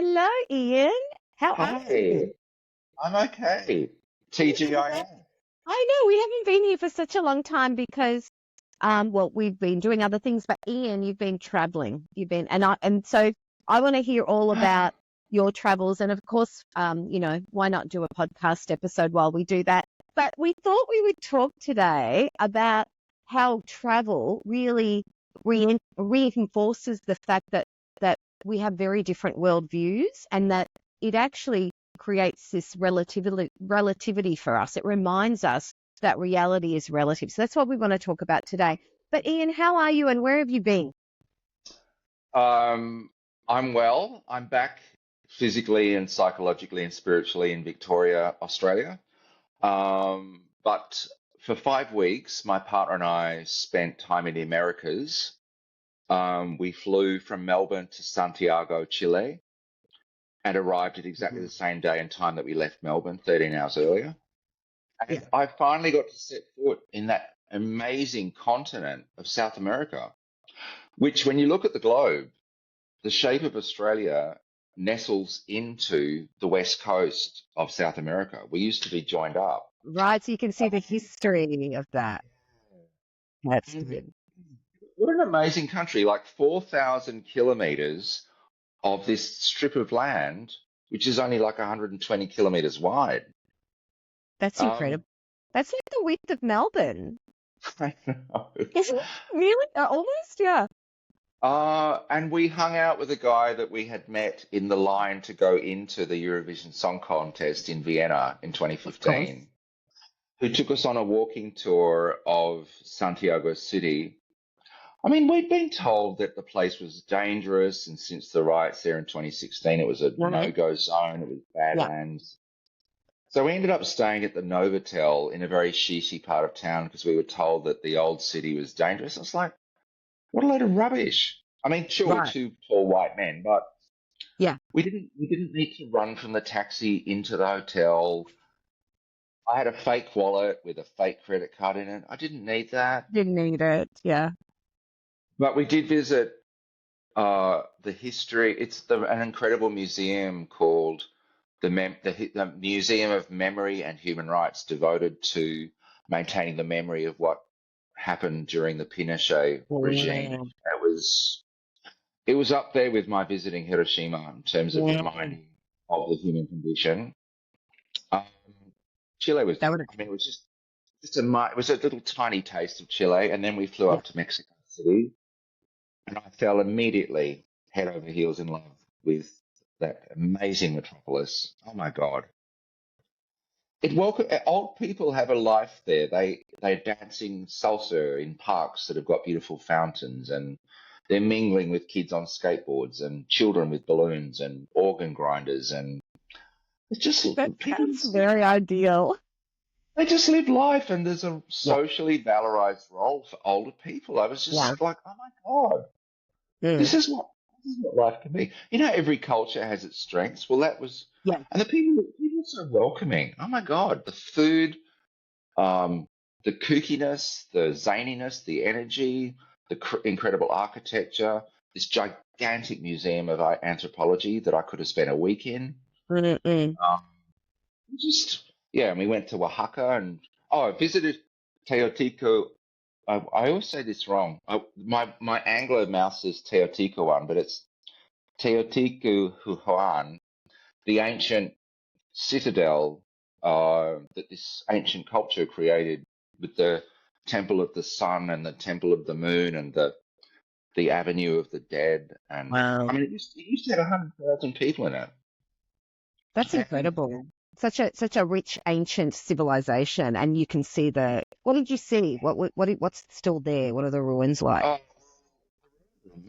Hello, Ian. How are Hi, you? I'm okay. Good. TGIM. I know we haven't been here for such a long time because, well, we've been doing other things, but Ian, you've been traveling. And so I want to hear all about your travels, and of course, why not do a podcast episode while we do that? But we thought we would talk today about how travel really reinforces the fact that we have very different worldviews, and that it actually creates this relativity for us. It reminds us that reality is relative. So that's what we want to talk about today. But Ian, how are you and where have you been? Um, I'm well. I'm back physically and psychologically and spiritually in Victoria, Australia. But for 5 weeks, my partner and I spent time in the Americas. We flew from Melbourne to Santiago, Chile, and arrived at exactly the same day and time that we left Melbourne, 13 hours earlier. Yeah. And I finally got to set foot in that amazing continent of South America, which, when you look at the globe, the shape of Australia nestles into the west coast of South America. We used to be joined up. Right. So you can see the history of that. That's And good. what an amazing country, like 4,000 kilometers of this strip of land, which is only like 120 kilometers wide. That's Um, incredible. That's like the width of Melbourne. I know. Is it really? Almost, yeah. And we hung out with a guy that we had met in the line to go into the Eurovision Song Contest in Vienna in Of course. 2015, who took us on a walking tour of Santiago City. I mean, we'd been told that the place was dangerous, and since the riots there in 2016, it was a Right. no-go zone, it was Yeah. Badlands. So we ended up staying at the Novotel in a very shitty part of town because we were told that the old city was dangerous. I was like, what a load of rubbish. I mean, sure, we're Right. two tall white men, but Yeah. we didn't need to run from the taxi into the hotel. I had a fake wallet with a fake credit card in it. I didn't need that. Didn't need it. Yeah. But we did visit the history. An incredible museum called the Museum of Memory and Human Rights, devoted to maintaining the memory of what happened during the Pinochet regime. Mm. It was up there with my visiting Hiroshima in terms of Mm. reminding of the human condition. Um, Chile was, That would. I mean, it was it was a little tiny taste of Chile, and then we flew Yeah. up to Mexico City, and I fell immediately head over heels in love with that amazing metropolis. Oh my God. Old people have a life there. They're dancing salsa in parks that have got beautiful fountains, and they're mingling with kids on skateboards and children with balloons and organ grinders, and it's just That people sounds just very ideal. they just live life, and there's a Yeah. socially valorized role for older people. I was Yeah. just like, oh my God, Mm. this is what this is what life can be. You know, every culture has its strengths. Well, that was, Yeah. and the people are so welcoming. Oh my God, the food, um, the kookiness, the zaniness, the energy, the incredible architecture, this gigantic museum of anthropology that I could have spent a week in. Mm-mm. Um, just, yeah, and we went to Oaxaca, and I visited Teotihuacan. I always say this wrong. My Anglo mouth says Teotihuacan, but it's Teotihuacan, the ancient citadel that this ancient culture created, with the temple of the sun and the temple of the moon and the avenue of the dead. And I Wow. mean, it used to have 100,000 people in it. That's And incredible. Such a rich ancient civilization, and you can see the. What did you see? What's still there? What are the ruins like? oh,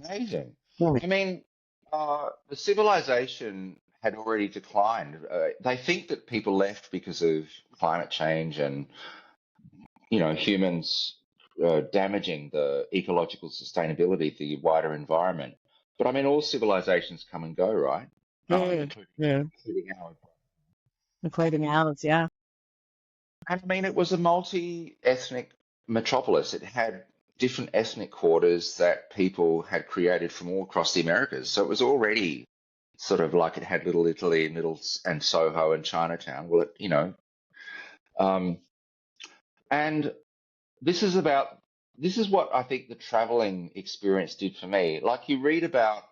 amazing. Mm. I mean, the civilization had already declined. They think that people left because of climate change and, humans damaging the ecological sustainability of the wider environment. But I mean, all civilizations come and go, right? Mm. Including, Yeah. including ours. Including ours, yeah. And I mean, it was a multi-ethnic metropolis. It had different ethnic quarters that people had created from all across the Americas. So it was already sort of like it had Little Italy, and Soho and Chinatown. Well, um, and this is about this is what I think the traveling experience did for me. Like you read about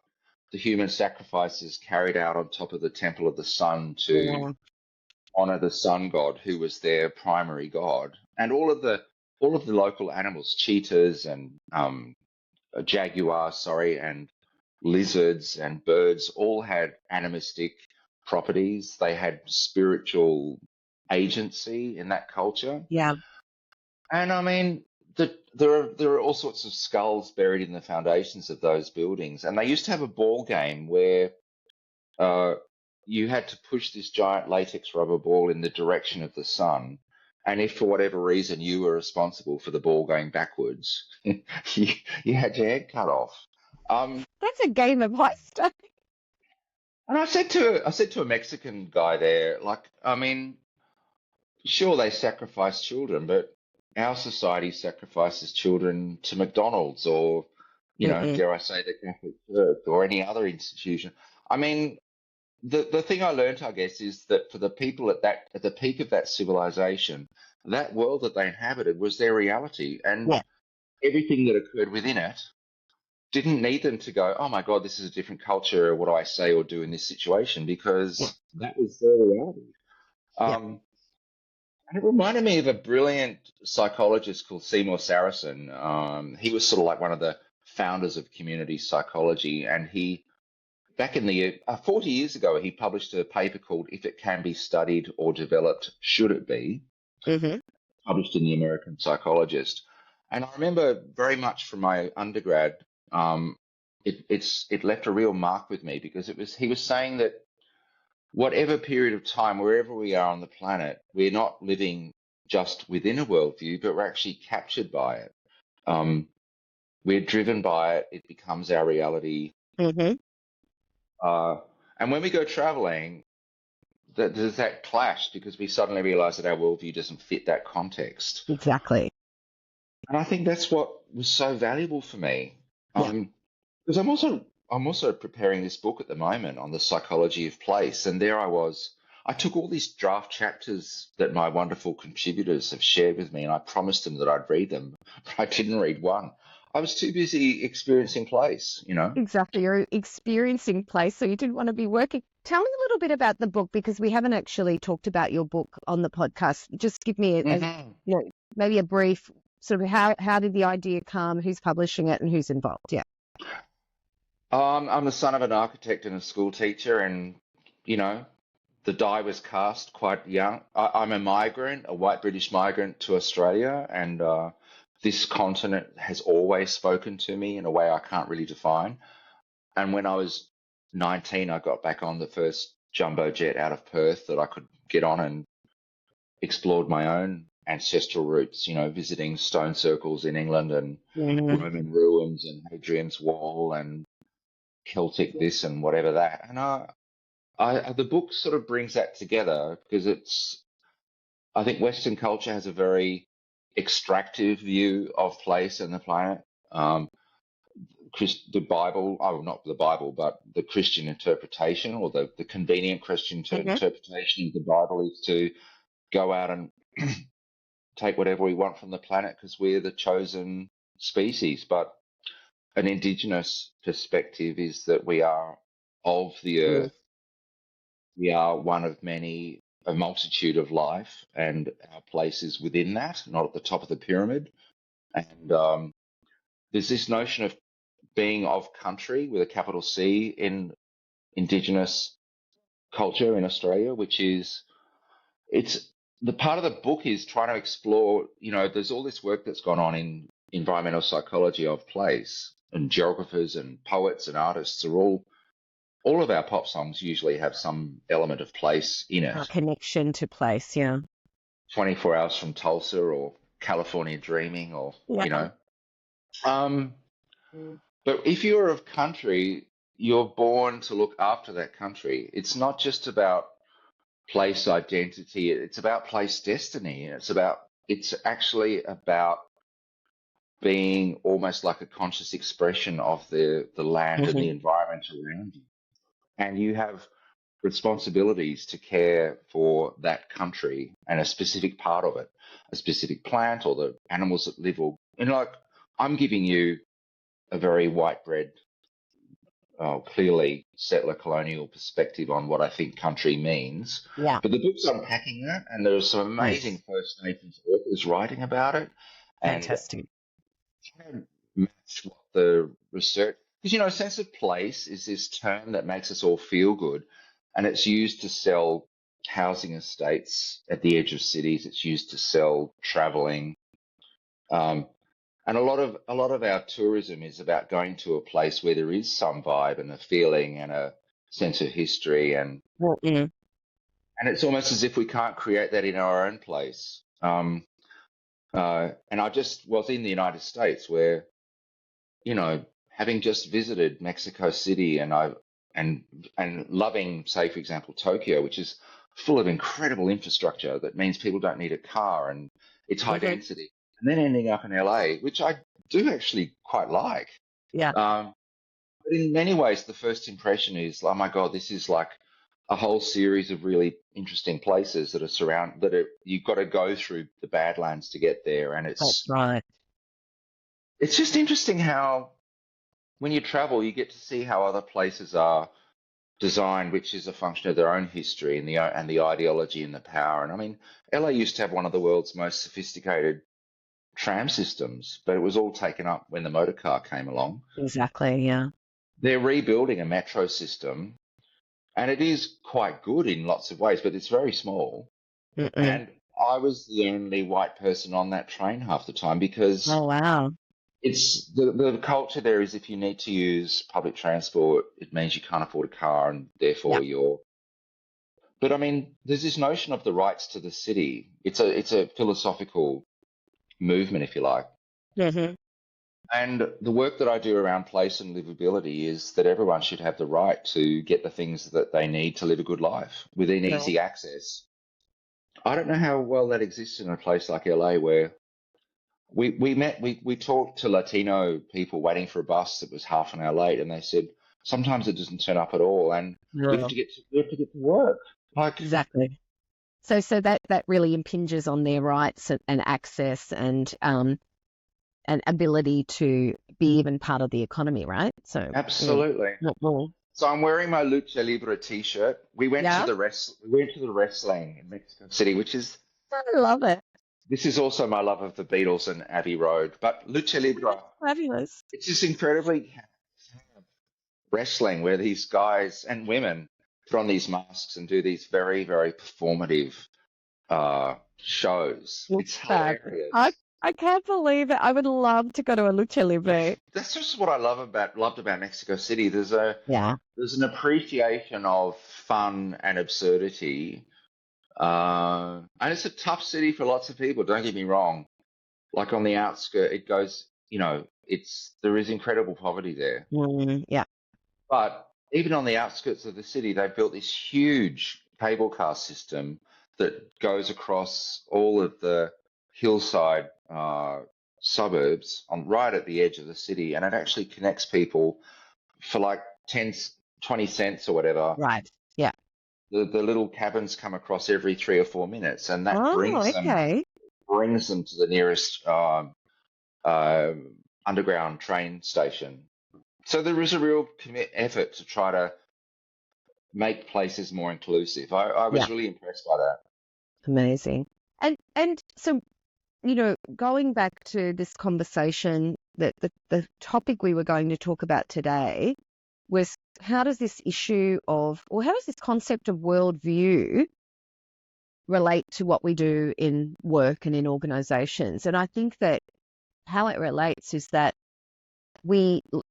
the human sacrifices carried out on top of the Temple of the Sun to Yeah. honor the sun god, who was their primary god, and all of the local animals, cheetahs and jaguars, sorry, and lizards and birds, all had animistic properties. They had spiritual agency in that culture. Yeah. And I mean, there are all sorts of skulls buried in the foundations of those buildings. And they used to have a ball game where uh, you had to push this giant latex rubber ball in the direction of the sun. And if for whatever reason you were responsible for the ball going backwards, you had your head cut off. That's a game of high stakes. And I said to a Mexican guy there, like, I mean, sure they sacrifice children, but our society sacrifices children to McDonald's or, Mm-mm. dare I say, the Catholic Church or any other institution. I mean, the thing I learned, I guess, is that for the people at the peak of that civilization, that world that they inhabited was their reality, and Yeah. everything that occurred within it didn't need them to go, oh my God, this is a different culture. What do I say or do in this situation? Yeah. Because that was their reality. Yeah. Um, and it reminded me of a brilliant psychologist called Seymour Saracen. He was sort of like one of the founders of community psychology, and back in the 40 years ago, he published a paper called "If It Can Be Studied or Developed, Should It Be?" Mm-hmm. published in the American Psychologist. And I remember very much from my undergrad, um, it left a real mark with me because he was saying that whatever period of time, wherever we are on the planet, we're not living just within a worldview, but we're actually captured by it. Um, we're driven by it. It becomes our reality. Mm-hmm. Uh, and when we go traveling, there's that clash because we suddenly realize that our worldview doesn't fit that context. Exactly. And I think that's what was so valuable for me. Yeah. Because I'm also preparing this book at the moment on the psychology of place, and there I was. I took all these draft chapters that my wonderful contributors have shared with me, and I promised them that I'd read them, but I didn't read one. I was too busy experiencing place. Exactly. You're experiencing place, so you didn't want to be working. Tell me a little bit about the book because we haven't actually talked about your book on the podcast. Just give me hmm maybe a brief sort of how did the idea come, who's publishing it, and who's involved. Yeah. I'm the son of an architect and a school teacher, and you know, the die was cast quite young. I'm a migrant, a white British migrant to Australia, and this continent has always spoken to me in a way I can't really define. And when I was 19, I got back on the first jumbo jet out of Perth that I could get on and explored my own ancestral roots, visiting stone circles in England and Mm-hmm. Roman ruins and Hadrian's Wall and Celtic this and whatever that. And the book sort of brings that together because I think Western culture has a very extractive view of place and the planet. Um, the Bible, oh, not the Bible, but the Christian interpretation or the convenient Christian Mm-hmm. interpretation of the Bible is to go out and take whatever we want from the planet because we're the chosen species. But an indigenous perspective is that we are of the Mm. earth. We are one of many, a multitude of life, and our place is within that, not at the top of the pyramid. And there's this notion of being of country with a capital C in Indigenous culture in Australia, which is it's the part of the book is trying to explore. There's all this work that's gone on in environmental psychology of place, and geographers and poets and artists are all of our pop songs usually have some element of place in Our it. connection to place. Yeah. 24 Hours from Tulsa or California Dreaming or, you Yeah. know. Um, but if you're of country, you're born to look after that country. It's not just about place identity, it's about place destiny. And it's actually about being almost like a conscious expression of the land and Mm-hmm. the environment around you. and you have responsibilities to care for that country and a specific part of it, a specific plant or the animals that live. Or, and like, I'm giving you a very white bread, clearly settler colonial perspective on what I think country means. Yeah. But the book's unpacking that, and there's some amazing Nice. First Nations authors writing about it, and Fantastic. trying to match what the research, because a sense of place is this term that makes us all feel good, and it's used to sell housing estates at the edge of cities. It's used to sell traveling. And a lot of our tourism is about going to a place where there is some vibe and a feeling and a sense of history, Mm. and it's almost as if we can't create that in our own place. And I just was in the United States where, having just visited Mexico City, and loving, say, for example, Tokyo, which is full of incredible infrastructure that means people don't need a car and it's high Mhm. density. And then ending up in LA, which I do actually quite like. Yeah. But in many ways, the first impression is, oh my God, this is like a whole series of really interesting places that you've got to go through the Badlands to get there. And That's right. it's just interesting how when you travel, you get to see how other places are designed, which is a function of their own history and the ideology and the power. And I mean, LA used to have one of the world's most sophisticated tram systems, but it was all taken up when the motor car came along. Exactly. Yeah. They're rebuilding a metro system, and it is quite good in lots of ways, but it's very small. Mm-mm. And I was the only white person on that train half the time because Oh, wow. it's the culture there is if you need to use public transport, it means you can't afford a car and Yeah. therefore you're. But I mean, there's this notion of the rights to the city. It's a philosophical movement, if you like. Hmm. And the work that I do around place and livability is that everyone should have the right to get the things that they need to live a good life within Right. easy access. I don't know how well that exists in a place like LA where we talked to Latino people waiting for a bus that was half an hour late, and they said sometimes it doesn't turn up at all, and Yeah. we have to get to work. Like, Exactly. So that really impinges on their rights and access and ability to be even part of the economy, right? So absolutely. what more? So I'm wearing my Lucha Libre t-shirt. We went to Yeah. the wrestling in Mexico City, which is I love it. this is also my love of the Beatles and Abbey Road. But Lucha Libre, Fabulous. it's this incredibly wrestling where these guys and women put on these masks and do these very, very performative shows. It's It's fab. I hilarious. I can't believe it. I would love to go to a Lucha Libre. That's just what I loved about Mexico City. Yeah. There's an appreciation of fun and absurdity. And it's a tough city for lots of people, don't get me wrong. Like on the outskirts, it goes, there is incredible poverty there. Yeah. But even on the outskirts of the city, they built this huge cable car system that goes across all of the hillside suburbs right at the edge of the city, and it actually connects people for like 10, 20 cents or whatever. Right. Yeah. The little cabins come across every 3 or 4 minutes, and that Oh, okay. brings them to the nearest uh, underground train station. So there is a real effort to try to make places more inclusive. I Yeah. was really impressed by that. Amazing. And so, going back to this conversation, that the topic we were going to talk about today was how does this how does this concept of worldview relate to what we do in work and in organizations? And I think that how it relates is that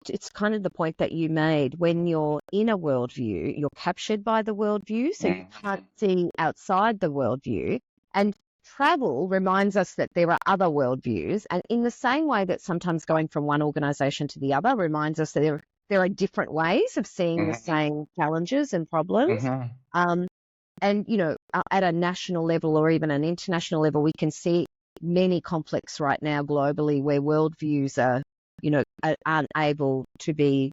it's kind of the point that you made. When you're in a worldview, you're captured by the worldview, so you can't see outside the worldview. And travel reminds us that there are other worldviews. And in the same way that sometimes going from one organization to the other reminds us that there are different ways of seeing the Mm-hmm. same challenges and problems. Mm-hmm. And, at a national level or even an international level, we can see many conflicts right now globally where worldviews are, aren't able to be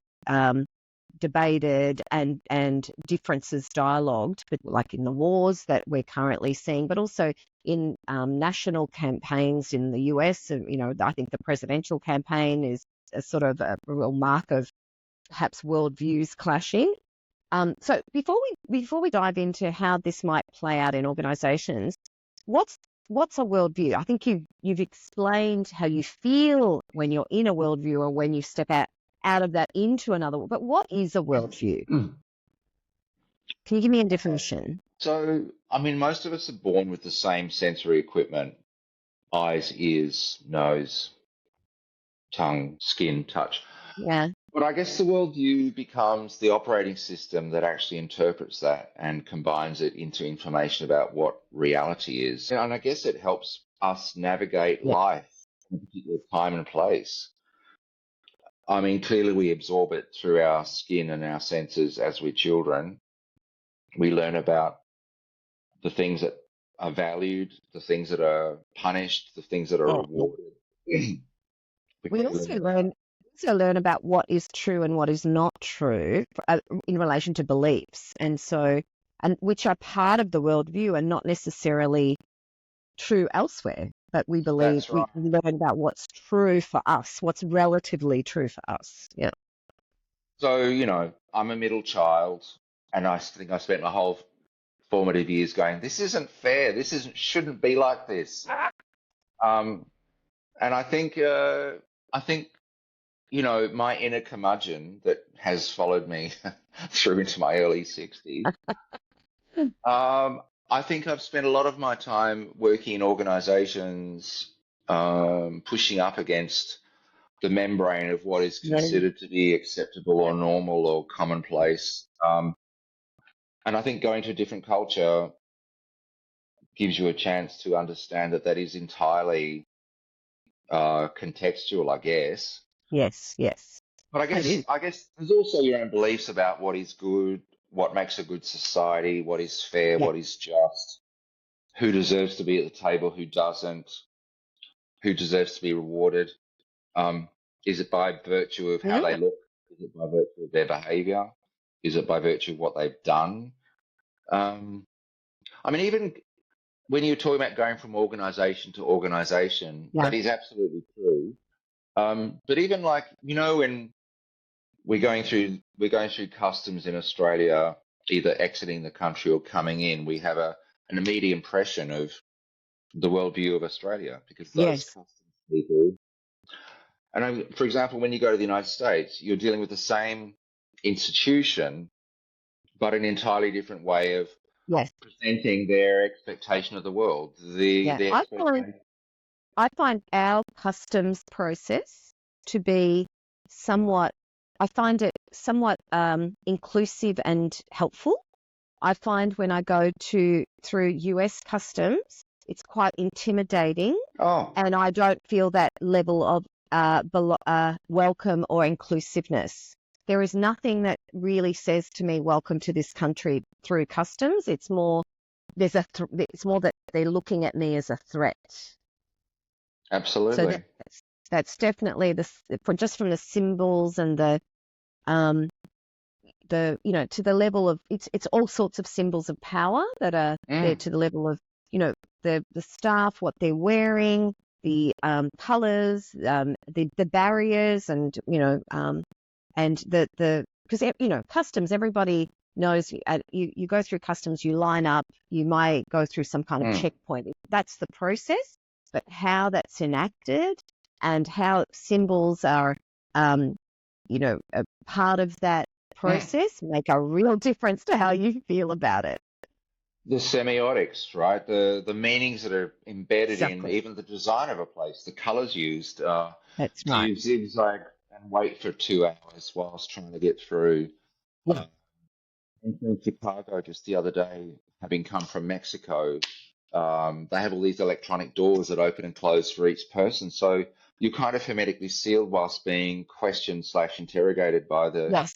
debated and differences dialogued, but like in the wars that we're currently seeing, but also in national campaigns in the US. I think the presidential campaign is a sort of a real mark of perhaps worldviews clashing. So before we dive into how this might play out in organisations, what's a worldview? I think you've explained how you feel when you're in a worldview or when you step out of that into another. But what is a worldview? Can you give me a definition? So, I mean, most of us are born with the same sensory equipment: eyes, ears, nose, tongue, skin, touch. Yeah. But I guess the worldview becomes the operating system that actually interprets that and combines it into information about what reality is. And I guess it helps us navigate Yeah. life in a particular time and place. I mean, clearly we absorb it through our skin and our senses as we're children. We learn about the things that are valued, the things that are punished, the things that are Yeah. rewarded. We also learn about what is true and what is not true in relation to beliefs, and which are part of the worldview and not necessarily true elsewhere. But we believe That's right. we learn about what's true for us, what's relatively true for us. Yeah. So, I'm a middle child, and I think I spent my whole formative years going, this isn't fair. Shouldn't be like this. Um, and I think, my inner curmudgeon that has followed me through into my early 60s. I think I've spent a lot of my time working in organizations, pushing up against the membrane of what is Yeah. considered to be acceptable or normal or commonplace. And I think going to a different culture gives you a chance to understand that is entirely contextual, I guess. Yes. Yes. But It is. I guess there's also your own beliefs about what is good, what makes a good society, what is fair, Yeah. what is just, who deserves to be at the table, who doesn't, who deserves to be rewarded. Is it by virtue of how they Mm. look? Is it by virtue of their behavior? Is it by virtue of what they've done? I mean, even when you're talking about going from organization to organization, Yeah. that is absolutely true. But even like, when we're going through customs in Australia, either exiting the country or coming in, we have an immediate impression of the worldview of Australia because those Yes. customs people. And for example, when you go to the United States, you're dealing with the same institution, but an entirely different way of Yes. presenting their expectation of the world. Yeah. The expectation. I find our customs process to be somewhat, I find it somewhat inclusive and helpful. I find when I go through US customs, it's quite intimidating, Oh, and I don't feel that level of welcome or inclusiveness. There is nothing that really says to me, "Welcome to this country" through customs. It's more it's more that they're looking at me as a threat. So absolutely. that's definitely just from the symbols and um to the level of it's all sorts of symbols of power that are there, Mm. to the level of the staff, what they're wearing, the colors, the barriers, and and the because customs, everybody knows. You go through customs, you line up, you might go through some kind of Mm. checkpoint. That's the process, but how that's enacted and how symbols are a part of that Mm. process make a real difference to how you feel about it. The semiotics, right? The meanings that are embedded in Exactly. even the design of a place, the colors used. That's Do right. you zigzag and wait for 2 hours whilst trying to get through? Yeah. Uh, in Chicago just the other day, having come from Mexico, they have all these electronic doors that open and close for each person. So you're kind of hermetically sealed whilst being questioned / interrogated by the Yes.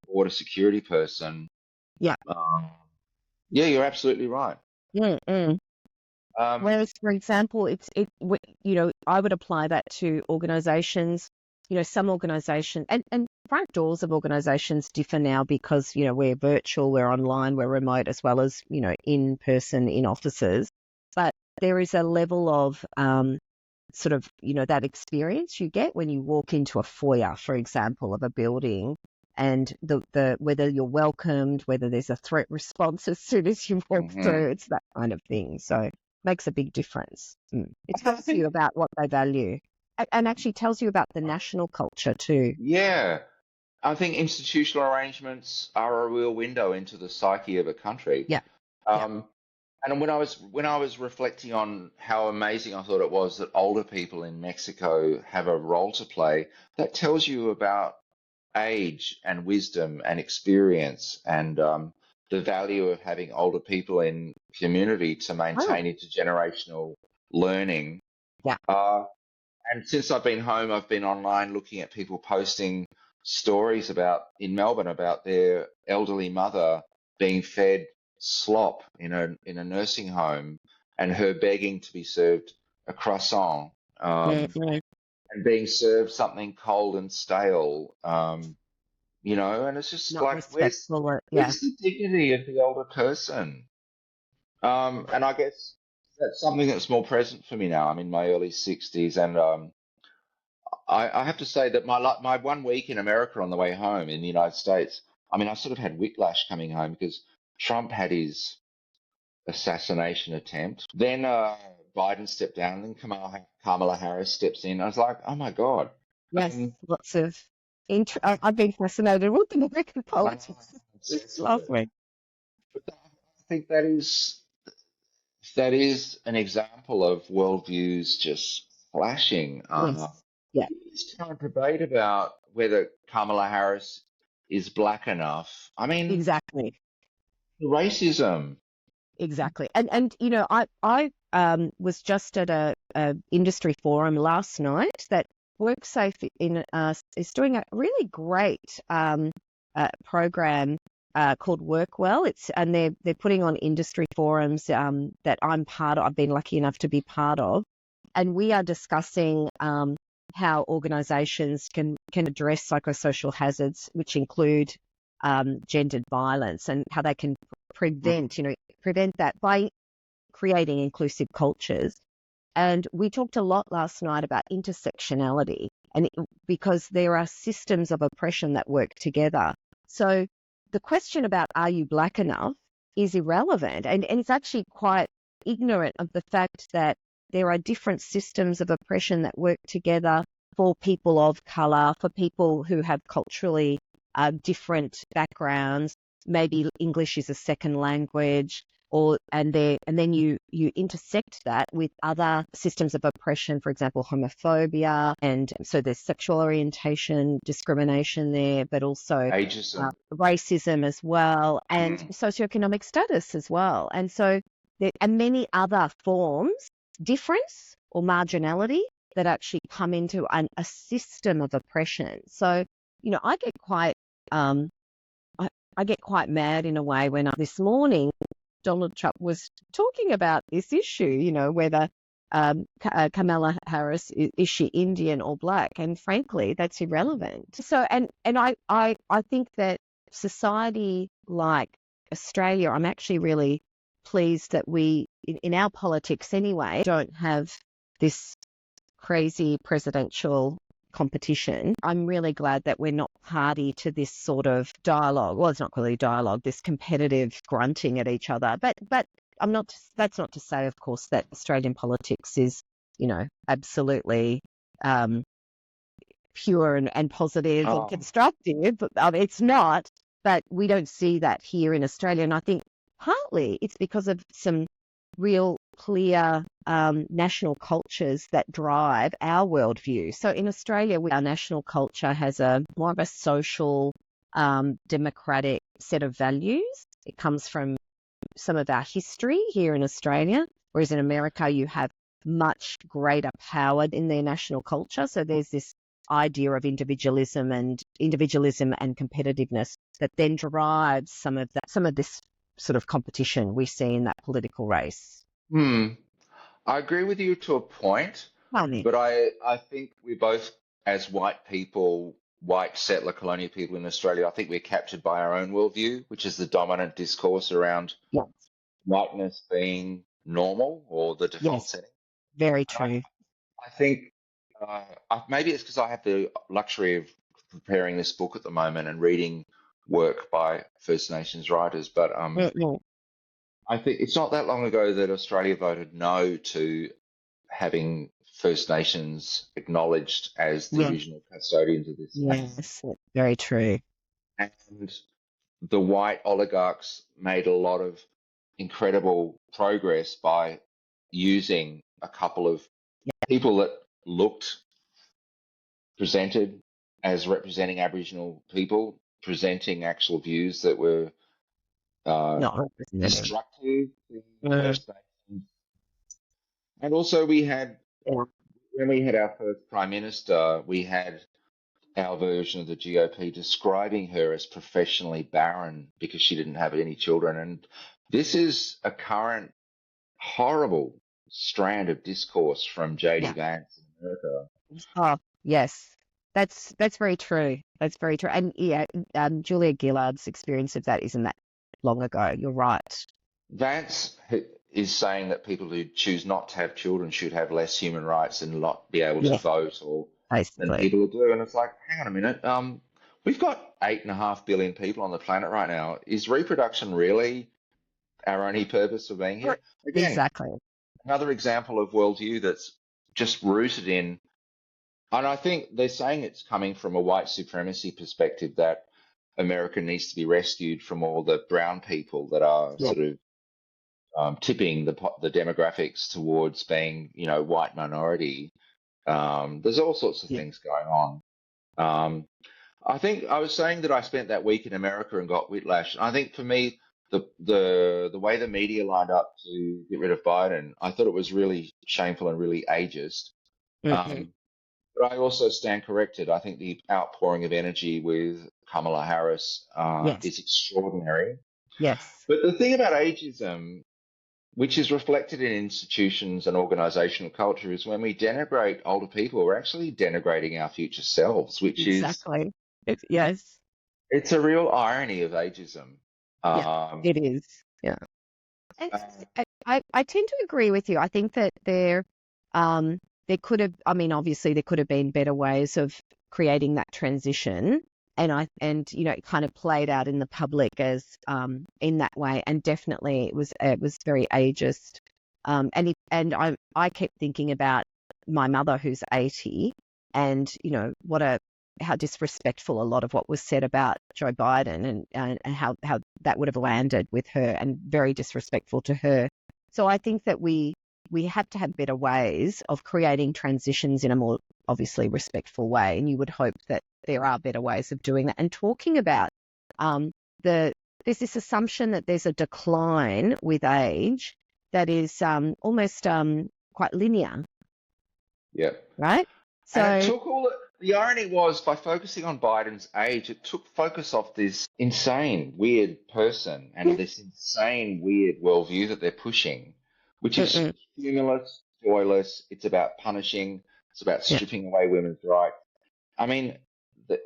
border security person. Yeah. Um, yeah, you're absolutely right. Mm-mm. Um, Whereas, for example, I would apply that to organizations some organisation and front doors of organisations differ now because, we're virtual, we're online, we're remote, as well as, in person in offices. But there is a level of sort of, that experience you get when you walk into a foyer, for example, of a building, and the whether you're welcomed, whether there's a threat response as soon as you walk through, it's that kind of thing. So it makes a big difference. It tells you about what they value and actually tells you about the national culture too. Yeah. I think institutional arrangements are a real window into the psyche of a country. Yeah. Um, and when I was reflecting on how amazing I thought it was that older people in Mexico have a role to play, that tells you about age and wisdom and experience and the value of having older people in community to maintain intergenerational learning. Yeah. And since I've been home, I've been online looking at people posting stories in Melbourne about their elderly mother being fed slop in a nursing home and her begging to be served a croissant, and being served something cold and stale, and it's just Not like, respectful. where's the dignity of the older person? And I guess that's something that's more present for me now. I'm in my early 60s, and I have to say that my 1 week in America on the way home in the United States, I mean, I sort of had whiplash coming home because Trump had his assassination attempt. Then Biden stepped down, and then Kamala Harris steps in. I was like, oh my God. Yes, lots of I've been fascinated with American politics. It's lovely. But I think that is an example of worldviews just clashing. Yes. Yeah. This current debate about whether Kamala Harris is black enough. I mean, Exactly. the racism. Exactly. And I was just at a industry forum last night that WorkSafe is doing a really great program called Workwell. They're putting on industry forums that I'm part of. I've been lucky enough to be part of, and we are discussing how organisations can address psychosocial hazards, which include gendered violence, and how they can prevent that by creating inclusive cultures. And we talked a lot last night about intersectionality, because there are systems of oppression that work together. So the question about are you black enough is irrelevant, and it's actually quite ignorant of the fact that there are different systems of oppression that work together for people of colour, for people who have culturally different backgrounds. Maybe English is a second language, and then you intersect that with other systems of oppression, for example, homophobia, and so there's sexual orientation discrimination there, but also Ageism. Racism as well, and socioeconomic status as well, and so and many other forms, difference or marginality that actually come into a system of oppression. So I get quite I get quite mad in a way when this morning Donald Trump was talking about this issue, whether Kamala Harris, is she Indian or black? And frankly, that's irrelevant. So, and I think that society like Australia, I'm actually really pleased that we, in our politics anyway, don't have this crazy presidential competition. I'm really glad that we're not party to this sort of dialogue. Well, it's not really dialogue, this competitive grunting at each other. But I'm not. That's not to say, of course, that Australian politics is, absolutely pure and positive and constructive. It's not. But we don't see that here in Australia, and I think partly it's because of some real clear national cultures that drive our worldview. So in Australia, our national culture has more of a social, democratic set of values. It comes from some of our history here in Australia, whereas in America you have much greater power in their national culture. So there's this idea of individualism and competitiveness that then drives some of this sort of competition we see in that political race. I agree with you to a point, but I think we both as white people, white settler colonial people in Australia, I think we're captured by our own worldview, which is the dominant discourse around Yeah. whiteness being normal or the default Yes. setting. Very And true. I think maybe it's because I have the luxury of preparing this book at the moment and reading work by First Nations writers, but Mm-mm. I think it's not that long ago that Australia voted no to having First Nations acknowledged as the Yeah. original custodians of this land. Yes. Very true. And the white oligarchs made a lot of incredible progress by using a couple of people that looked presented as representing Aboriginal people, presenting actual views that were uh, Not representative. destructive to Mm. First Nations. And also, we had, Yeah. when we had our first Prime Minister, we had our version of the GOP describing her as professionally barren because she didn't have any children. And this is a current horrible strand of discourse from JD Yeah. Vance in America. Oh, yes. That's very true. That's very true. And yeah, Julia Gillard's experience of that isn't that long ago. You're right. Vance is saying that people who choose not to have children should have less human rights and not be able to Yeah, vote or than basically. people who do. And it's like, hang on a minute. We've got 8.5 billion people on the planet right now. Is reproduction really our only purpose of being here? Again, Exactly. another example of worldview that's just rooted in, and I think they're saying it's coming from a white supremacy perspective that America needs to be rescued from all the brown people that are Yeah. sort of tipping the demographics towards being, white minority. There's all sorts of Yeah. things going on. Um, I think I was saying that I spent that week in America and got whiplash. I think for me, the way the media lined up to get rid of Biden, I thought it was really shameful and really ageist. Mm-mm. Um, but I also stand corrected. I think the outpouring of energy with Kamala Harris Yes. is extraordinary. Yes. But the thing about ageism, which is reflected in institutions and organizational culture, is when we denigrate older people, we're actually denigrating our future selves, which is, Exactly. Yes. it's a real irony of ageism. Yeah. Um, It is. Yeah. And uh, I tend to agree with you. I think that there could have, I mean, obviously there could have been better ways of creating that transition. And it kind of played out in the public as in that way. And definitely it was very ageist. I kept thinking about my mother who's 80 and, how disrespectful a lot of what was said about Joe Biden and how that would have landed with her and very disrespectful to her. So I think that we have to have better ways of creating transitions in a more obviously respectful way. And you would hope that there are better ways of doing that. And talking about there's this assumption that there's a decline with age that is almost quite linear, yeah. right? And it So took the irony was by focusing on Biden's age, it took focus off this insane, weird person and this insane, weird worldview that they're pushing, which is mm-mm, humorless, joyless. It's about punishing. It's about yeah, stripping away women's rights. I mean,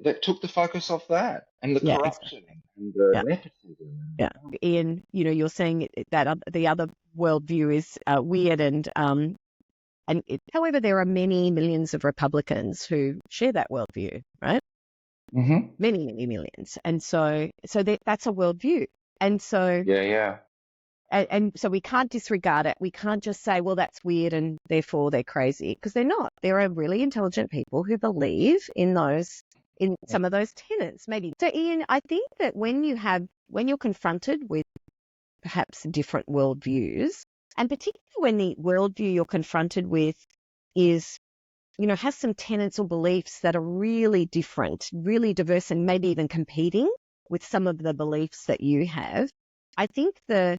that took the focus off that and the yeah, exactly. corruption and the Yeah. nepotism. Yeah, Ian, you're saying that the other worldview is weird, however, there are many millions of Republicans who share that worldview, right? Hmm. Many, many millions, and so that's a worldview, and so Yeah, yeah. and so we can't disregard it. We can't just say, well, that's weird, and therefore they're crazy, because they're not. There are really intelligent people who believe in some of those tenets, maybe. So, Ian, I think that when you're confronted with perhaps different worldviews, and particularly when the worldview you're confronted with is, has some tenets or beliefs that are really different, really diverse, and maybe even competing with some of the beliefs that you have, I think there's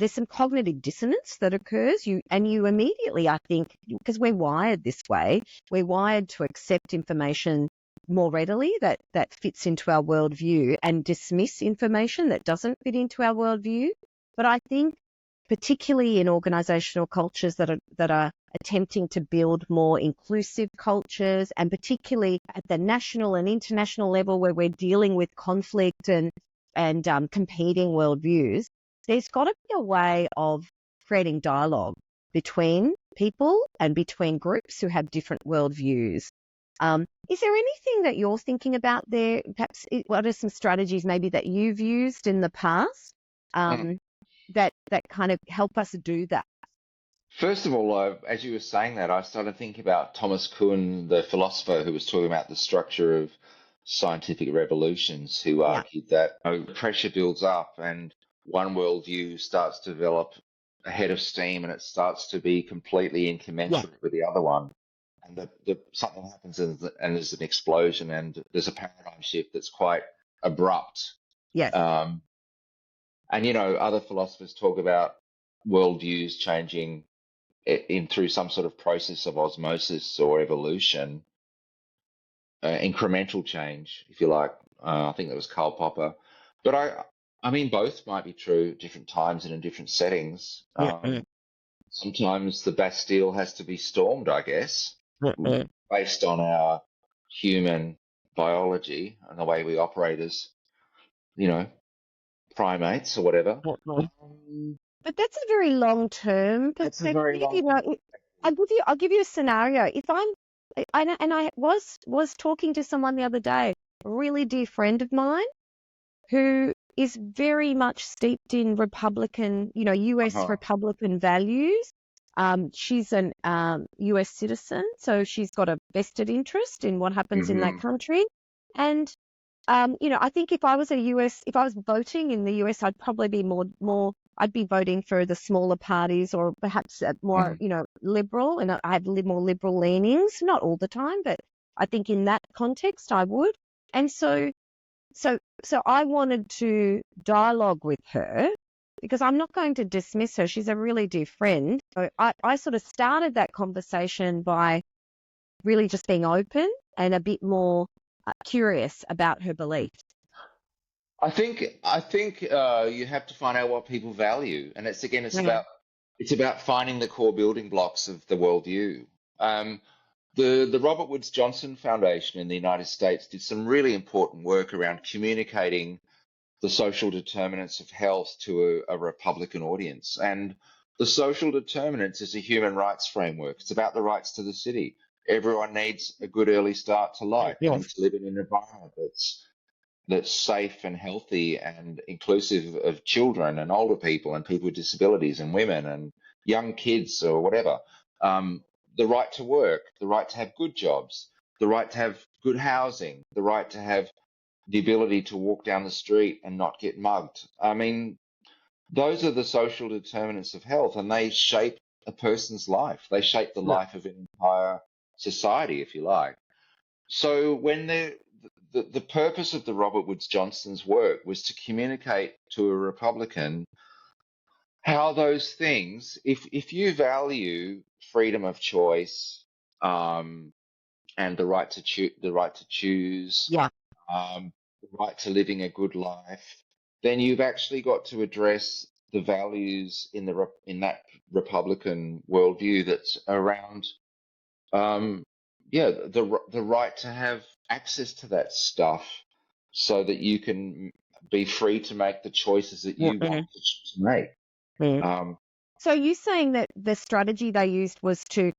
some cognitive dissonance that occurs. You immediately, I think, because we're wired this way, we're wired to accept information more readily that fits into our worldview and dismiss information that doesn't fit into our worldview. But I think particularly in organisational cultures that are attempting to build more inclusive cultures, and particularly at the national and international level where we're dealing with conflict and competing worldviews, there's got to be a way of creating dialogue between people and between groups who have different worldviews. Is there anything that you're thinking about there? Perhaps what are some strategies maybe that you've used in the past Mm. that kind of help us do that? First of all, as you were saying that, I started thinking about Thomas Kuhn, the philosopher who was talking about the structure of scientific revolutions, who Yeah. argued that pressure builds up and one worldview starts to develop ahead of steam and it starts to be completely incommensurate with the other one. And something happens and there's an explosion and there's a paradigm shift that's quite abrupt. Yes. Um, and, other philosophers talk about worldviews changing through some sort of process of osmosis or evolution, incremental change, if you like. I think that was Karl Popper. But I mean, both might be true at different times and in different settings. Sometimes the Bastille has to be stormed, I guess, based on our human biology and the way we operate as, primates or whatever. But that's a very long-term It's a perspective. very long. I'll give you a scenario. If I was talking to someone the other day, a really dear friend of mine, who is very much steeped in Republican, US Republican values. She's an US citizen, so she's got a vested interest in what happens in that country. And I think if I was voting in the US, I'd probably be more. I'd be voting for the smaller parties, or perhaps more, liberal, and I have more liberal leanings. Not all the time, but I think in that context, I would. And so I wanted to dialogue with her because I'm not going to dismiss her. She's a really dear friend. So I sort of started that conversation by really just being open and a bit more curious about her beliefs. I think you have to find out what people value, and it's about finding the core building blocks of the worldview. The Robert Woods Johnson Foundation in the United States did some really important work around communicating the social determinants of health to a Republican audience. And the social determinants is a human rights framework. It's about the rights to the city. Everyone needs a good early start to life. They need to live in an environment that's safe and healthy and inclusive of children and older people and people with disabilities and women and young kids or whatever. The right to work, the right to have good jobs, the right to have good housing, the right to have the ability to walk down the street and not get mugged. I mean, those are the social determinants of health, and they shape a person's life. They shape the life of an entire society, if you like. So when the purpose of the Robert Woods Johnson's work was to communicate to a Republican how those things, if you value freedom of choice, and the right to choose, the right to living a good life, then you've actually got to address the values in that Republican worldview that's around, the right to have access to that stuff, so that you can be free to make the choices that you want to make. So you're saying that the strategy they used was to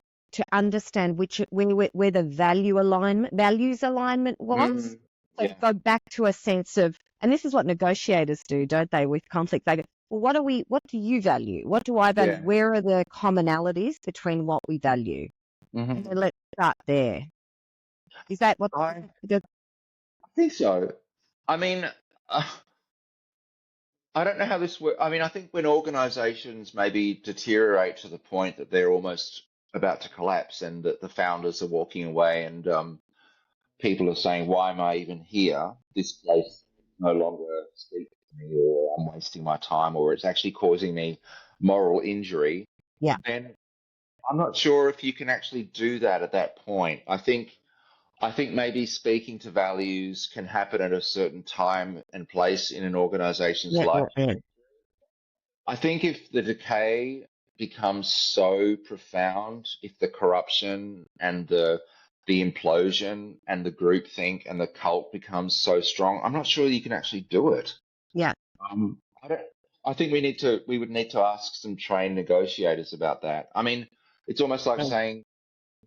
understand where the values alignment was. So go back to a sense of, and this is what negotiators do, don't they, with conflict? They go, well, what do you value? What do I value? Yeah. Where are the commonalities between what we value? And then let's start there. Is that what I think so. I mean, I don't know how this works. I mean, I think when organizations maybe deteriorate to the point that they're almost about to collapse and that the founders are walking away and people are saying, why am I even here? This place no longer speaks to me, or I'm wasting my time, or it's actually causing me moral injury. Yeah. Then I'm not sure if you can actually do that at that point. I think maybe speaking to values can happen at a certain time and place in an organization's life. I think if the decay becomes so profound, if the corruption and the implosion and the groupthink and the cult becomes so strong, I'm not sure you can actually do it. Yeah. I don't. I think we would need to ask some trained negotiators about that. I mean, it's almost like Mm, saying,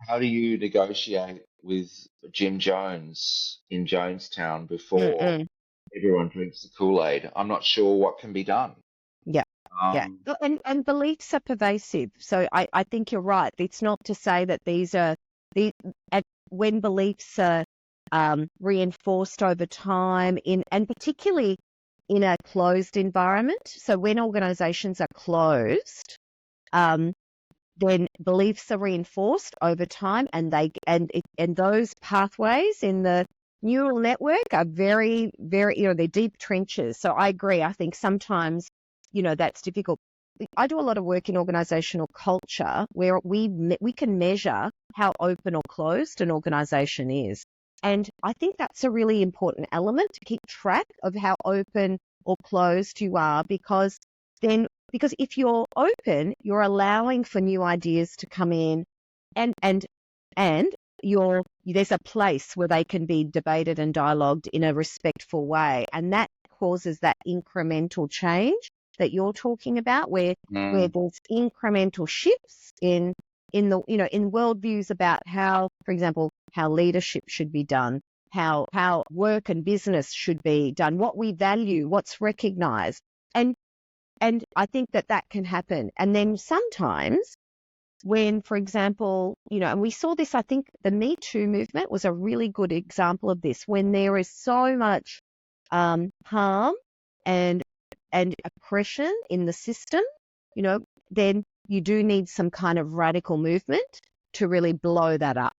how do you negotiate with Jim Jones in Jonestown mm, before mm. everyone drinks the Kool-Aid? I'm not sure what can be done. Yeah. Yeah. Um, And beliefs are pervasive. So I think you're right. It's not to say that these are the when beliefs are reinforced over time and particularly in a closed environment. So when organizations are closed, um, then beliefs are reinforced over time, and those pathways in the neural network are very, very, they're deep trenches. So I agree. I think sometimes, that's difficult. I do a lot of work in organizational culture where we can measure how open or closed an organization is. And I think that's a really important element to keep track of how open or closed you are, because if you're open, you're allowing for new ideas to come in, and there's a place where they can be debated and dialogued in a respectful way, and that causes that incremental change that you're talking about, where mm, there's incremental shifts in worldviews about how, for example, how leadership should be done, how work and business should be done, what we value, what's recognized. And I think that can happen. And then sometimes when, for example, and we saw this, I think the Me Too movement was a really good example of this, when there is so much harm and oppression in the system, then you do need some kind of radical movement to really blow that up,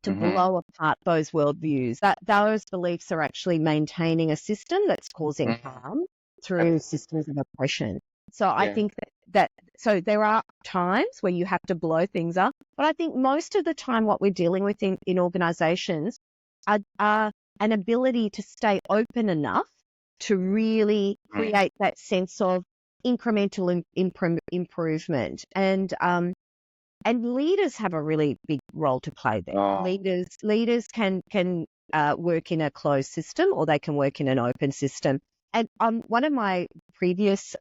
to mhm, blow apart those worldviews. That those beliefs are actually maintaining a system that's causing mhm. harm through systems of oppression. So I Yeah. think so there are times where you have to blow things up, but I think most of the time what we're dealing with in organizations are an ability to stay open enough to really Mm. create that sense of incremental improvement. And leaders have a really big role to play there. Oh, Leaders can work in a closed system, or they can work in an open system. And one of my previous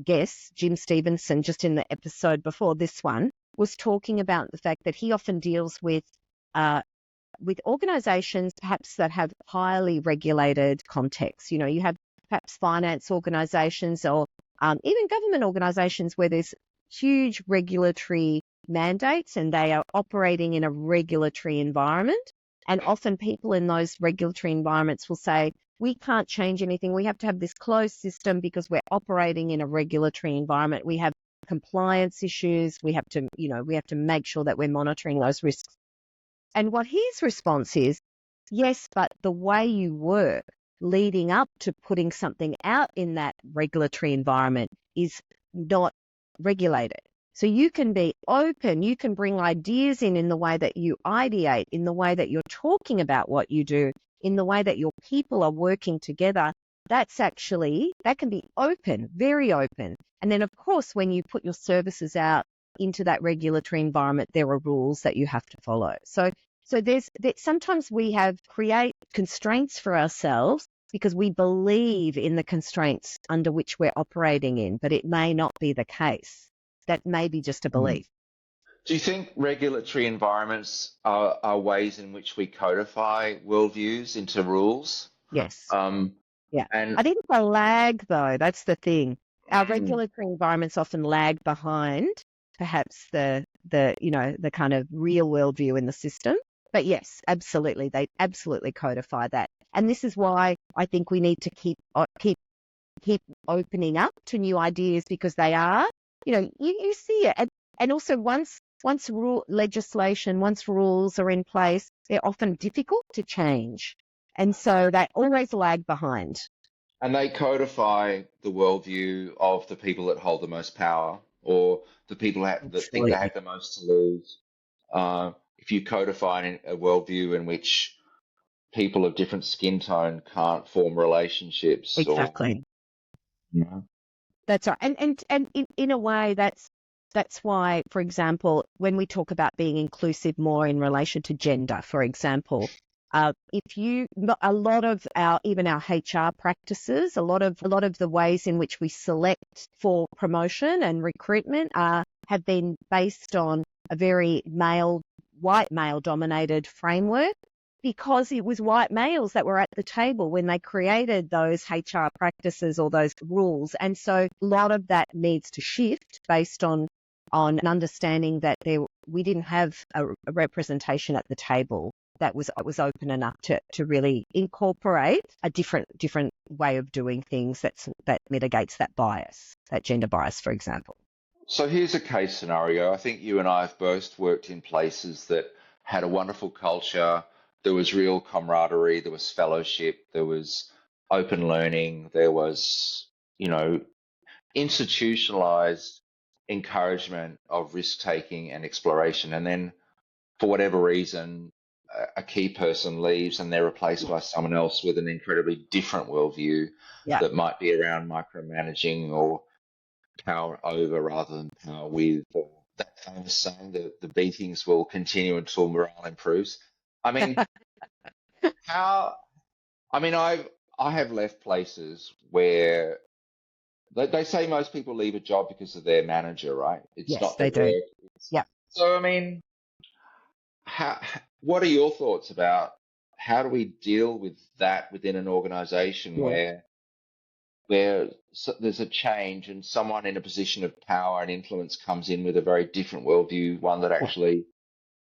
guests, Jim Stevenson, just in the episode before this one, was talking about the fact that he often deals uh, with organisations perhaps that have highly regulated contexts. You have perhaps finance organisations, or even government organisations where there's huge regulatory mandates and they are operating in a regulatory environment. And often people in those regulatory environments will say, we can't change anything. We have to have this closed system because we're operating in a regulatory environment. We have compliance issues. We have to make sure that we're monitoring those risks. And what his response is, yes, but the way you work leading up to putting something out in that regulatory environment is not regulated. So you can be open, you can bring ideas in the way that you ideate, in the way that you're talking about what you do, in the way that your people are working together. That can be open, very open. And then, of course, when you put your services out into that regulatory environment, there are rules that you have to follow. So sometimes we create constraints for ourselves because we believe in the constraints under which we're operating in, but it may not be the case. That may be just a mm. belief. Do you think regulatory environments are ways in which we codify worldviews into rules? Yes. Um, Yeah. and I think it's a lag, though. That's the thing. Our mm, regulatory environments often lag behind perhaps the kind of real worldview in the system. But yes, absolutely. They absolutely codify that. And this is why I think we need to keep opening up to new ideas, because they are, you see it. And also once legislation, once rules are in place, they're often difficult to change. And so they always lag behind. and they codify the worldview of the people that hold the most power, or the people that think they Absolutely. have the most to lose. If you codify a worldview in which people of different skin tone can't form relationships, or Exactly. you know, That's right. And in a way, that's why, for example, when we talk about being inclusive more in relation to gender, for example, a lot of even our HR practices, a lot of the ways in which we select for promotion and recruitment have been based on a very white male dominated framework, because it was white males that were at the table when they created those HR practices or those rules. And so a lot of that needs to shift based on an understanding that we didn't have a representation at the table that was open enough to really incorporate a different way of doing things that mitigates that bias, that gender bias, for example. So here's a case scenario. I think you and I have both worked in places that had a wonderful culture. There was real camaraderie, there was fellowship, there was open learning, there was, institutionalized encouragement of risk taking and exploration. And then for whatever reason, a key person leaves and they're replaced by someone else with an incredibly different worldview that might be around micromanaging or power over rather than power with, or that famous saying that the beatings will continue until morale improves. I mean, I have left places where they say most people leave a job because of their manager, right? It's Yes, not they their do. work. Yeah. So, I mean, what are your thoughts about how do we deal with that within an organization where there's a change and someone in a position of power and influence comes in with a very different worldview, one that actually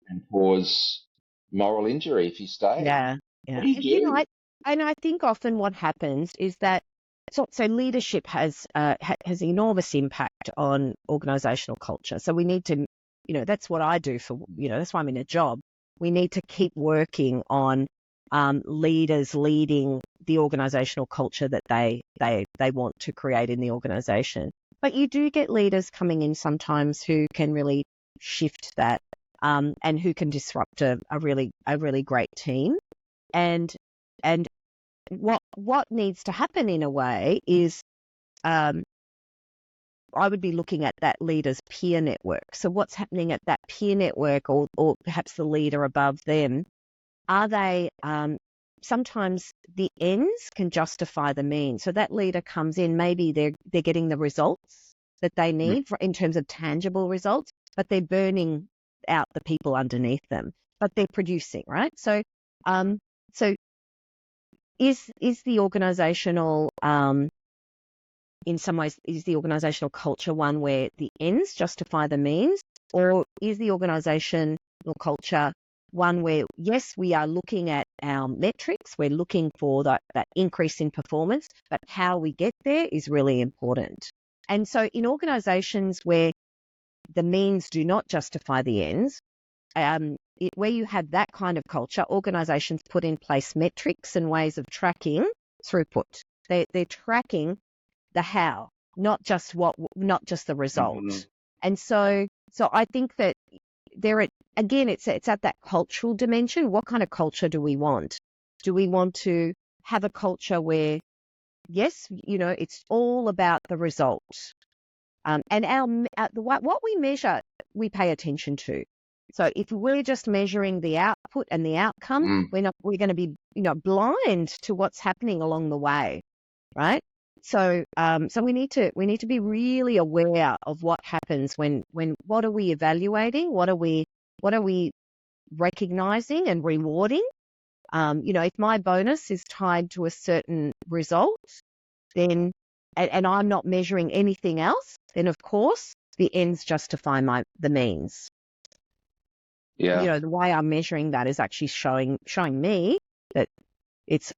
can cause moral injury if you stay? Yeah. What Yeah. do you do? I think often what happens is that so leadership has enormous impact on organizational culture. So we need to, that's what I do for, that's why I'm in a job. We need to keep working on leaders leading the organizational culture that they want to create in the organization. But you do get leaders coming in sometimes who can really shift that, and who can disrupt a really great team. And what needs to happen in a way is, I would be looking at that leader's peer network. So what's happening at that peer network, or perhaps the leader above them? Are they, sometimes the ends can justify the means. So that leader comes in, maybe they're getting the results that they need in terms of tangible results, but they're burning out the people underneath them, but they're producing, right? So, is the organizational, in some ways, is the organizational culture one where the ends justify the means, or is the organizational culture one where, yes, we are looking at our metrics, we're looking for that increase in performance, but how we get there is really important. And so in organizations where the means do not justify the ends, where you have that kind of culture, organizations put in place metrics and ways of tracking throughput. They're tracking the how, not just the result. Mm-hmm. And so I think that it's at that cultural dimension. What kind of culture do we want? Do we want to have a culture where, yes, it's all about the result, and what we measure, we pay attention to. So if we're just measuring the output and the outcome, we're going to be, blind to what's happening along the way, right? So we need to be really aware of what happens when what are we evaluating? What are we recognizing and rewarding? If my bonus is tied to a certain result, then and I'm not measuring anything else, then of course the ends justify the means. Yeah. The way I'm measuring that is actually showing me that it's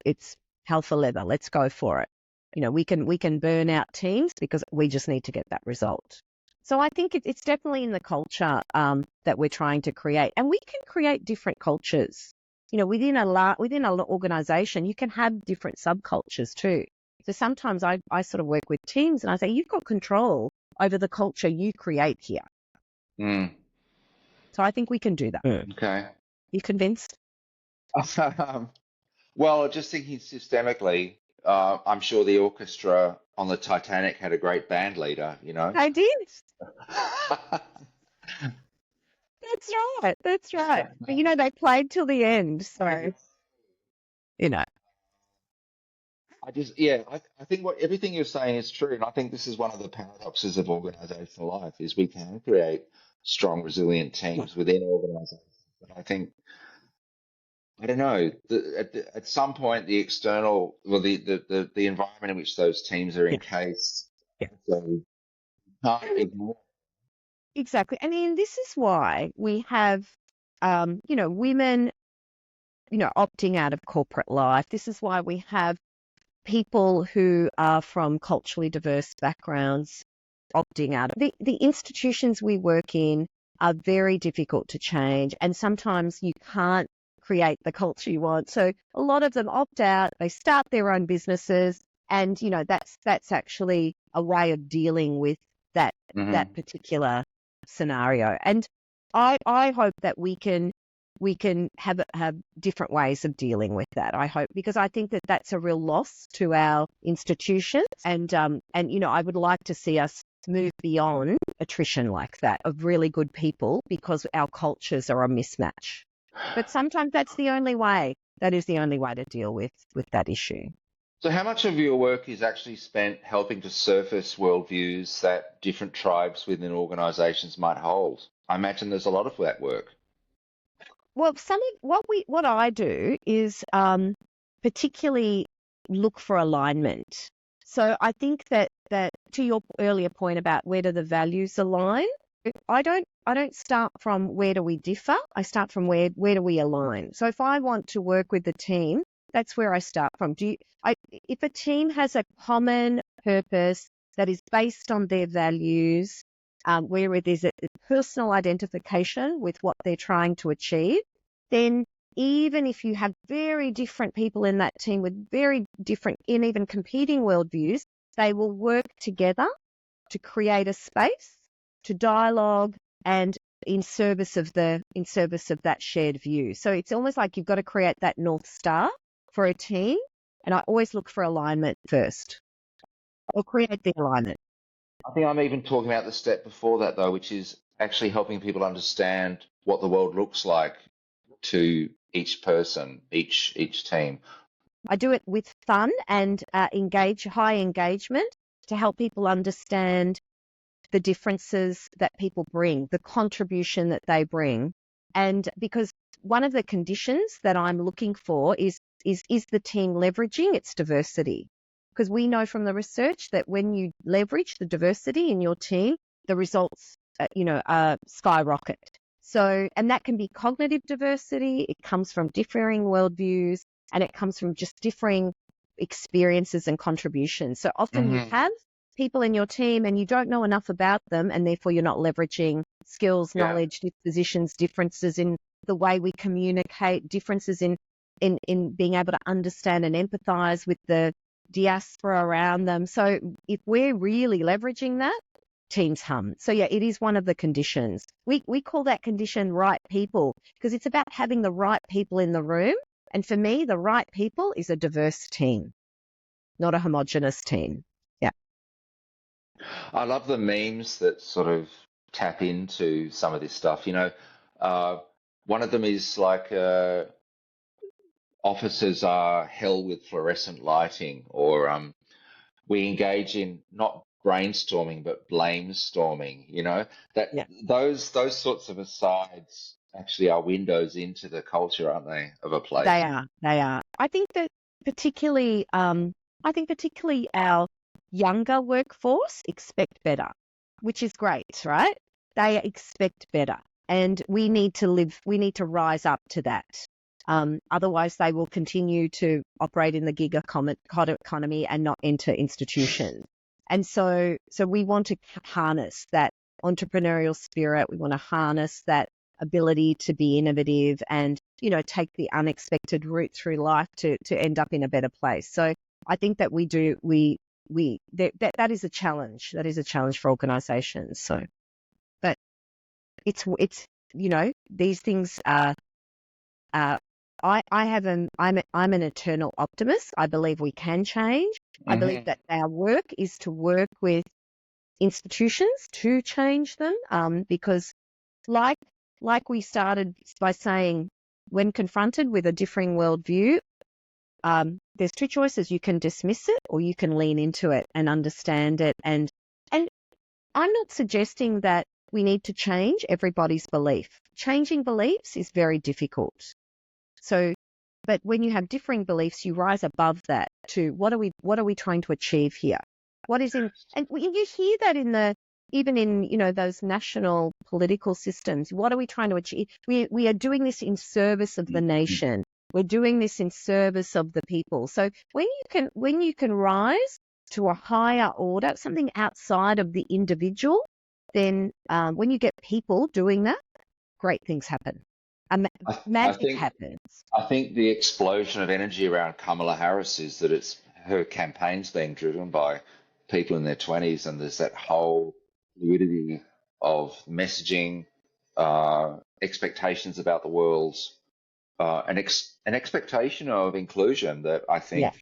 hell for leather. Let's go for it. We can burn out teams because we just need to get that result. So I think it's definitely in the culture that we're trying to create, and we can create different cultures. Within an organization, you can have different subcultures too. So sometimes I sort of work with teams and I say, you've got control over the culture you create here. So I think we can do that. Okay. You convinced? Well, just thinking systemically, I'm sure the orchestra on the Titanic had a great band leader, you know. They did. That's right. That's right. But, they played till the end. So, you know, I think everything you're saying is true, and I think this is one of the paradoxes of organizational life is we can create strong, resilient teams within organizations. But I think I don't know. At some point, the external, well, the environment in which those teams are yeah, encased, yeah. so can't ignore. Exactly. And then this is why we have, women, opting out of corporate life. This is why we have people who are from culturally diverse backgrounds opting out. The institutions we work in are very difficult to change, and sometimes you can't create the culture you want. So a lot of them opt out, they start their own businesses, and that's actually a way of dealing with that Hmm. particular scenario. And I hope that we can have different ways of dealing with that. I hope, because I think that that's a real loss to our institutions, and I would like to see us move beyond attrition like that of really good people, because our cultures are a mismatch. But sometimes that's the only way. That is the only way to deal with that issue. So, how much of your work is actually spent helping to surface worldviews that different tribes within organizations might hold? I imagine there's a lot of that work. Well, some of what I do is particularly look for alignment. So I think that to your earlier point about where do the values align, I don't start from where do we differ. I start from where do we align. So if I want to work with the team, that's where I start from. If a team has a common purpose that is based on their values, where there's a personal identification with what they're trying to achieve, then even if you have very different people in that team with very different and even competing worldviews, they will work together to create a space to dialogue and in service of that shared view. So it's almost like you've got to create that North Star for a team. And I always look for alignment first, or create the alignment. I think I'm even talking about the step before that, though, which is actually helping people understand what the world looks like to each person, each team. I do it with fun and high engagement to help people understand the differences that people bring, the contribution that they bring. And because one of the conditions that I'm looking for is the team leveraging its diversity? Because we know from the research that when you leverage the diversity in your team, the results, skyrocket. So, and that can be cognitive diversity. It comes from differing worldviews, and it comes from just differing experiences and contributions. So often you Hmm. have people in your team and you don't know enough about them, and therefore you're not leveraging skills, Yeah. knowledge, dispositions, differences in the way we communicate, differences in being able to understand and empathize with the diaspora around them. So if we're really leveraging that, teams hum. So yeah, it is one of the conditions. We call that condition right people, because it's about having the right people in the room. And for me, the right people is a diverse team, not a homogenous team. Yeah. I love the memes that sort of tap into some of this stuff. Uh, one of them is like offices are hell with fluorescent lighting, or we engage in not brainstorming but blame storming. That Yeah. those sorts of asides actually are windows into the culture, aren't they, of a They place? are. They are. Particularly, I think particularly our younger workforce expect better, which is great, right? They expect better, and we need to rise up to that. Otherwise, they will continue to operate in the gig economy and not enter institutions. And so we want to harness that entrepreneurial spirit. We want to harness that ability to be innovative and take the unexpected route through life to end up in a better place. So I think that that is a challenge. That is a challenge for organisations. So, but it's these things are I'm an eternal optimist. I believe we can change. I believe that our work is to work with institutions to change them, because like we started by saying, when confronted with a differing worldview, there's two choices. You can dismiss it or you can lean into it and understand it. And I'm not suggesting that we need to change everybody's belief. Changing beliefs is very difficult. So, but when you have differing beliefs, you rise above that to what are we trying to achieve here? What is in, and you hear that even in those national political systems. What are we trying to achieve? We are doing this in service of the nation. We're doing this in service of the people. So when you can rise to a higher order, something outside of the individual, then when you get people doing that, great things happen. Magic happens. I think the explosion of energy around Kamala Harris is that her campaign's being driven by people in their 20s, and there's that whole fluidity of messaging, expectations about the world, an expectation of inclusion that I think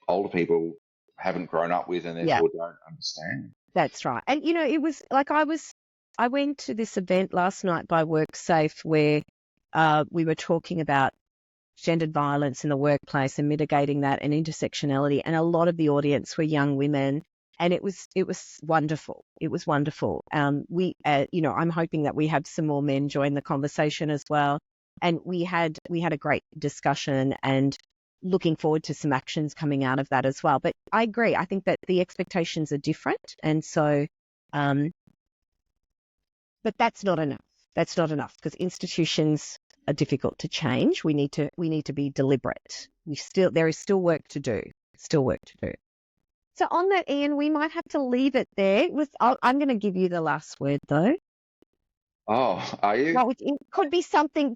older people haven't grown up with and therefore don't understand. That's right. And, it was like I went to this event last night by WorkSafe where we were talking about gendered violence in the workplace and mitigating that and intersectionality. And a lot of the audience were young women. And it was wonderful. It was wonderful. I'm hoping that we have some more men join the conversation as well. And we had a great discussion and looking forward to some actions coming out of that as well. But I agree. I think that the expectations are different. And so, but that's not enough. That's not enough because institutions are difficult to change. We need to be deliberate. There is still work to do. Still work to do. So on that, Iain, we might have to leave it there. I'm going to give you the last word, though. Oh, are you? Well, it could be something.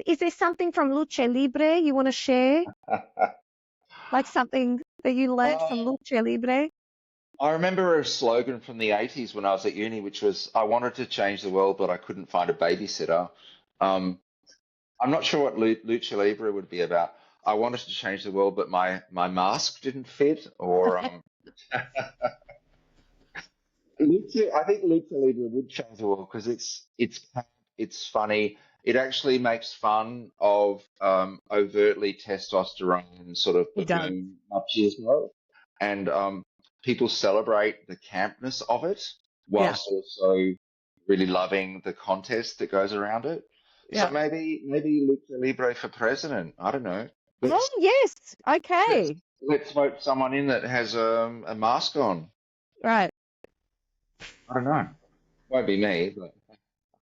Is there something from Luce Libre you want to share? Like something that you learned from Luce Libre? I remember a slogan from the 80s when I was at uni, which was, I wanted to change the world, but I couldn't find a babysitter. I'm not sure what Lucha Libre would be about. I wanted to change the world, but my mask didn't fit, or I think Lucha Libre would change the world because it's funny. It actually makes fun of overtly testosterone sort of baboon machismo, and people celebrate the campness of it whilst also really loving the contest that goes around it. Yeah. So maybe Lucha Libre for president. I don't know. Yes. Okay. Let's vote someone in that has a mask on. Right. I don't know. Won't be me, but